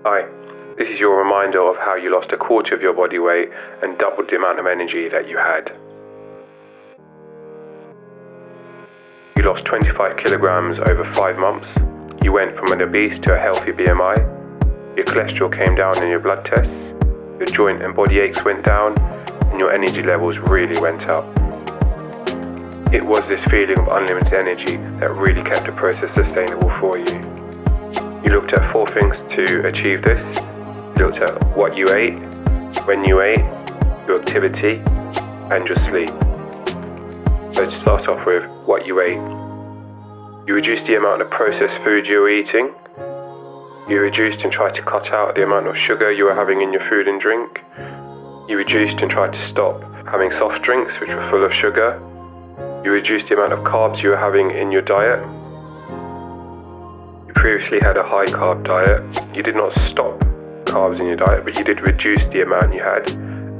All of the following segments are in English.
Hi, this is your reminder of how you lost a quarter of your body weight and doubled the amount of energy that you had. You lost 25 kilograms over 5 months. You went from an obese to a healthy BMI. Your cholesterol came down in your blood tests. Your joint and body aches went down, and your energy levels really went up. It was this feeling of unlimited energy that really kept the process sustainable for you. You looked at 4 things to achieve this. You looked at what you ate, when you ate, your activity, and your sleep. So to start off with, what you ate. You reduced the amount of processed food you were eating. You reduced and tried to cut out the amount of sugar you were having in your food and drink. You reduced and tried to stop having soft drinks which were full of sugar. You reduced the amount of carbs you were having in your diet. You previously had a high carb diet. You did not stop carbs in your diet, but you did reduce the amount you had.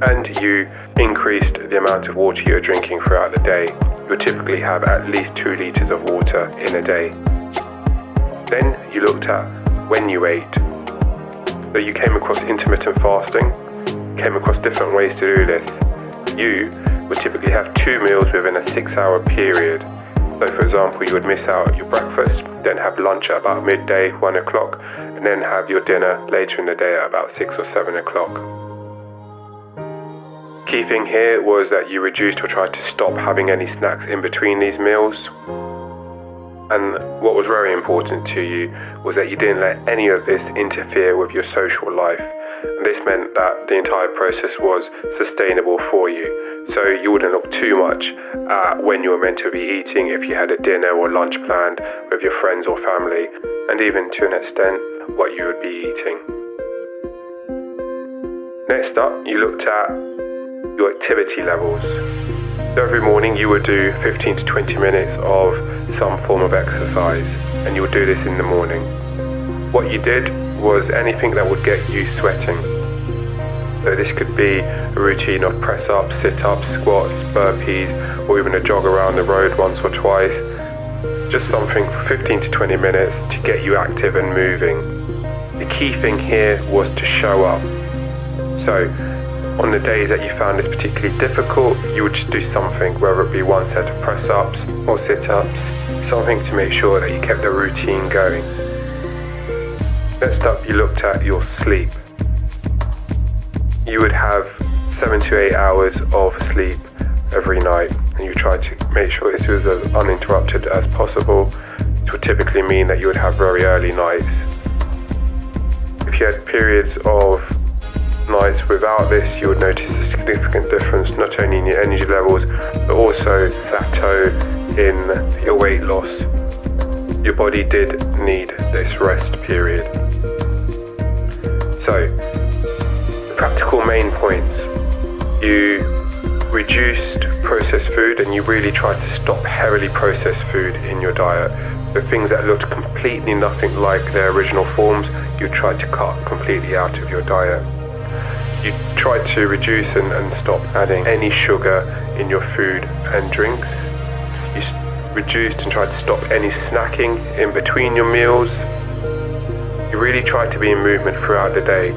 And you increased the amount of water you're drinking throughout the day. You'll typically have at least 2 liters of water in a day. Then you looked at when you ate. So you came across intermittent fasting, came across different ways to do this. You would typically have 2 meals within a 6-hour period. So for example, you would miss out your breakfast, then have lunch at about midday, 1 o'clock, and then have your dinner later in the day at about 6 or 7 o'clock. Key thing here was that you reduced or tried to stop having any snacks in between these meals. And what was very important to you was that you didn't let any of this interfere with your social life. And this meant that the entire process was sustainable for you. So you wouldn't look too much at when you were meant to be eating, if you had a dinner or lunch planned with your friends or family, and even to an extent what you would be eating. Next up, you looked at your activity levels. So every morning you would do 15 to 20 minutes of some form of exercise, and you would do this in the morning. What you did was anything that would get you sweating. So this could be a routine of press-ups, sit-ups, squats, burpees, or even a jog around the road once or twice. Just something for 15 to 20 minutes to get you active and moving. The key thing here was to show up. So on the days that you found this particularly difficult, you would just do something, whether it be one set of press-ups or sit-ups, something to make sure that you kept the routine going. Next up, you looked at your sleep. You would have 7 to 8 hours of sleep every night, and you tried to make sure this was as uninterrupted as possible, which would typically mean that you would have very early nights. If you had periods of nights without this, you would notice a significant difference not only in your energy levels, but also plateau in your weight loss. Your body did need this rest period. So, the practical main points. You reduced processed food, and you really tried to stop heavily processed food in your diet. The things that looked completely nothing like their original forms, you tried to cut completely out of your diet. You tried to reduce and stop adding any sugar in your food and drinks. You reduced and tried to stop any snacking in between your meals. You really tried to be in movement throughout the day.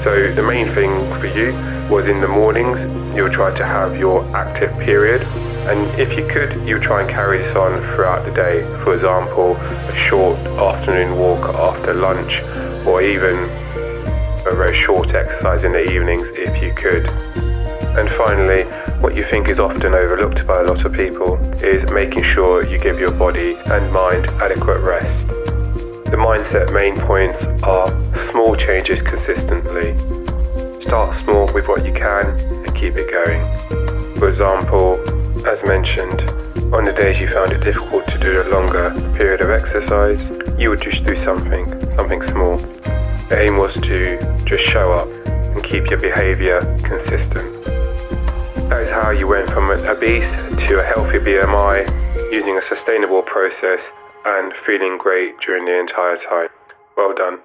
So the main thing for you was in the mornings, you would try to have your active period. And if you could, you would try and carry this on throughout the day. For example, a short afternoon walk after lunch, or even a very short exercise in the evenings if you could. And finally, what you think is often overlooked by a lot of people is making sure you give your body and mind adequate rest. The mindset main points are small changes consistently. Start small with what you can and keep it going. For example, as mentioned, on the days you found it difficult to do a longer period of exercise, you would just do something small. The aim was to just show up and keep your behaviour consistent. That is how you went from an obese to a healthy BMI, using a sustainable process and feeling great during the entire time. Well done.